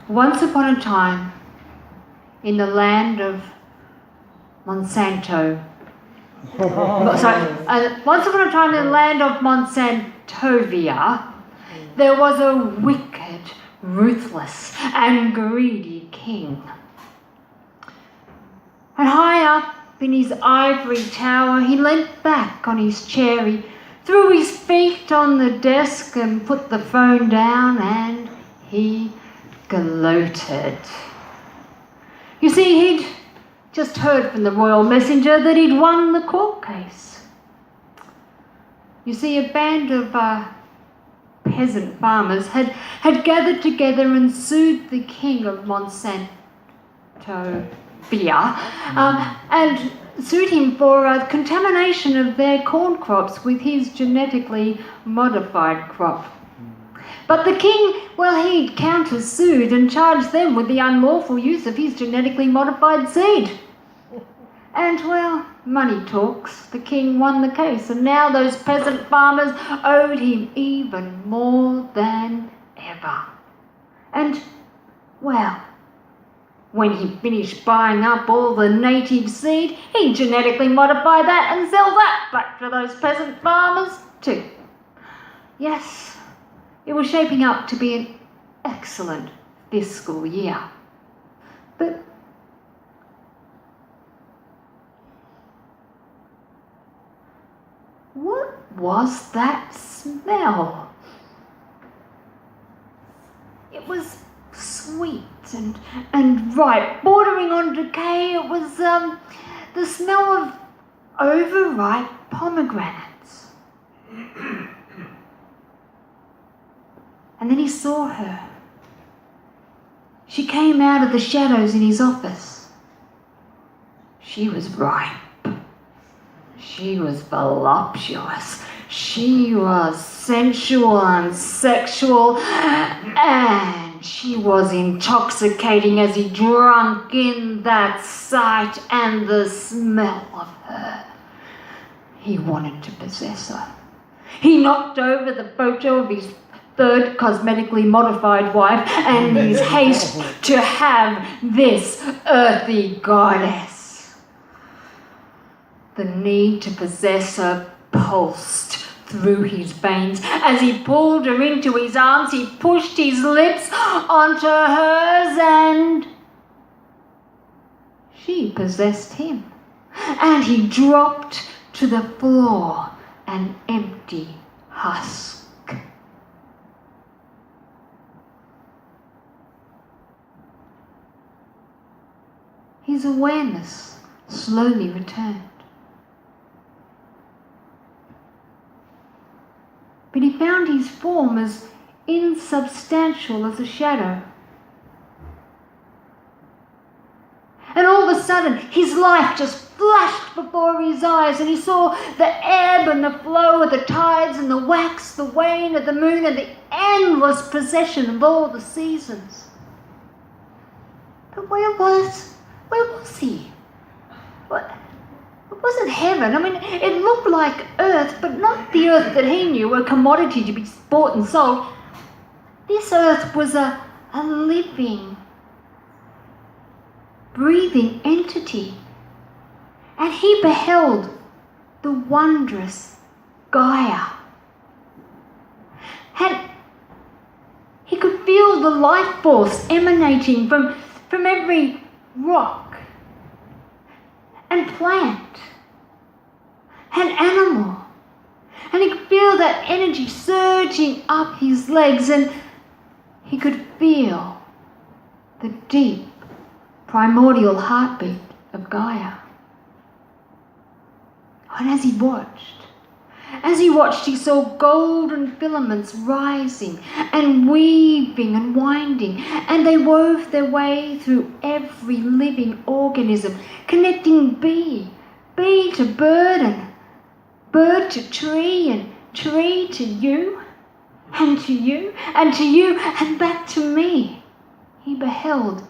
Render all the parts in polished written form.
Once upon a time, in the land of Monsanto, once upon a time in the land of Monsantovia, there was a wicked, ruthless and greedy king. And high up in his ivory tower, he leant back on his chair, he threw his feet on the desk and put the phone down, and he gloated. You see, he'd just heard from the royal messenger that he'd won the court case. You see, a band of peasant farmers had gathered together and sued the king of Monsantovia and sued him for contamination of their corn crops with his genetically modified crop. But the king, well, he countersued and charged them with the unlawful use of his genetically modified seed. And, well, money talks. The king won the case, and now those peasant farmers owed him even more than ever. And, well, when he finished buying up all the native seed, he genetically modified that and sell that back to those peasant farmers too. Yes, it was shaping up to be an excellent fiscal year. But what was that smell? It was sweet and ripe, bordering on decay. It was the smell of overripe pomegranates. And then he saw her. She came out of the shadows in his office. She was ripe. She was voluptuous. She was sensual and sexual, and she was intoxicating as he drank in that sight and the smell of her. He wanted to possess her. He knocked over the photo of his third cosmetically modified wife and his haste to have this earthy goddess. The need to possess her pulsed through his veins. As he pulled her into his arms, he pushed his lips onto hers, and she possessed him. And he dropped to the floor, an empty husk. His awareness slowly returned. But he found his form as insubstantial as a shadow. And all of a sudden, his life just flashed before his eyes, and he saw the ebb and the flow of the tides and the wax, the wane of the moon, and the endless procession of all the seasons. But where was he? It wasn't heaven. I mean, it looked like earth, but not the earth that he knew, a commodity to be bought and sold. This earth was a living, breathing entity. And he beheld the wondrous Gaia. And he could feel the life force emanating from every rock and plant and animal. And he could feel that energy surging up his legs, and he could feel the deep, primordial heartbeat of Gaia. And as he watched, he saw golden filaments rising and weaving and winding, and they wove their way through every living organism, connecting bee to bird, and bird to tree, and tree to you, and to you, and to you, and back to me. He beheld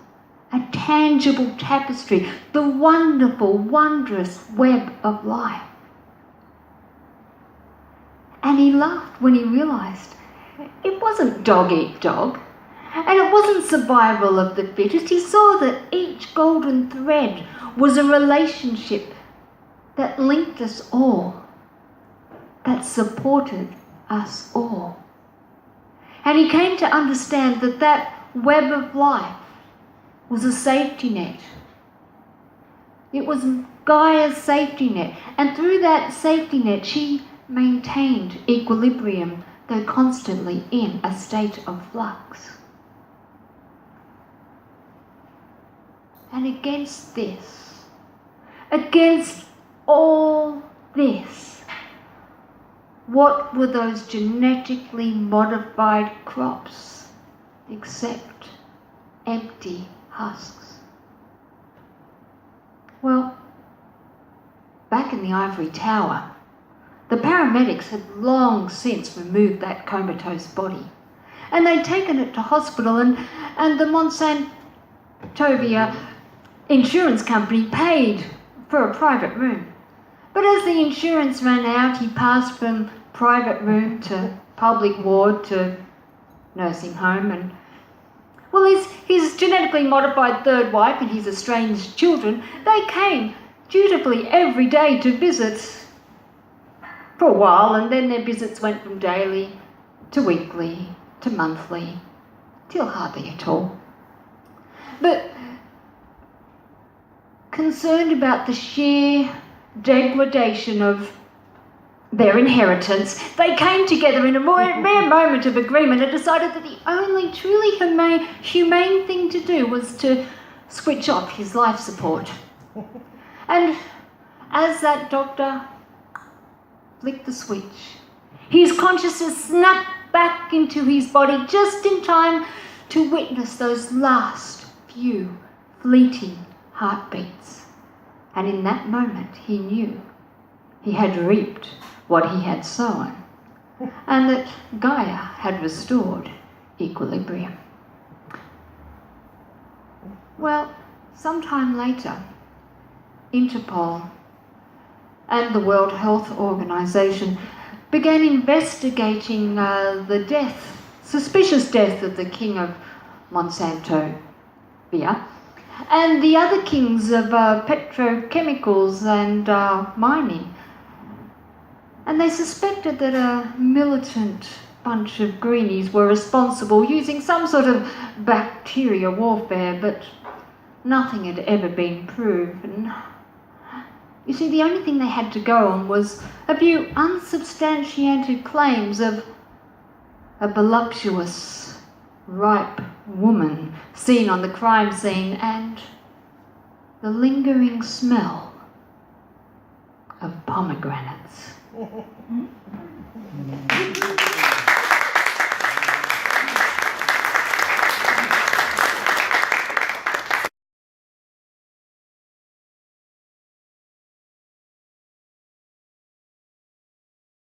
a tangible tapestry, the wonderful, wondrous web of life. And he laughed when he realised it wasn't dog eat dog, And it wasn't survival of the fittest. He saw that each golden thread was a relationship that linked us all, that supported us all. And he came to understand that that web of life was a safety net. It was Gaia's safety net. And through that safety net, she maintained equilibrium, though constantly in a state of flux. And against this, against all this, what were those genetically modified crops except empty husks? Well, back in the ivory tower, the paramedics had long since removed that comatose body, and they'd taken it to hospital, and the Monsantovia insurance company paid for a private room. But as the insurance ran out, he passed from private room to public ward to nursing home, and well, his genetically modified third wife and his estranged children, they came dutifully every day to visit for a while, and then their visits went from daily to weekly to monthly, till hardly at all. But concerned about the sheer degradation of their inheritance, they came together in a rare moment of agreement and decided that the only truly humane thing to do was to switch off his life support. And as that doctor flicked the switch, his consciousness snapped back into his body just in time to witness those last few fleeting heartbeats. And in that moment he knew he had reaped what he had sown, and that Gaia had restored equilibrium. Well, sometime later, Interpol and the World Health Organization began investigating the suspicious death of the king of Monsantovia and the other kings of petrochemicals and mining. And they suspected that a militant bunch of greenies were responsible, using some sort of bacteria warfare, but nothing had ever been proven. You see, the only thing they had to go on was a few unsubstantiated claims of a voluptuous, ripe woman seen on the crime scene and the lingering smell of pomegranates.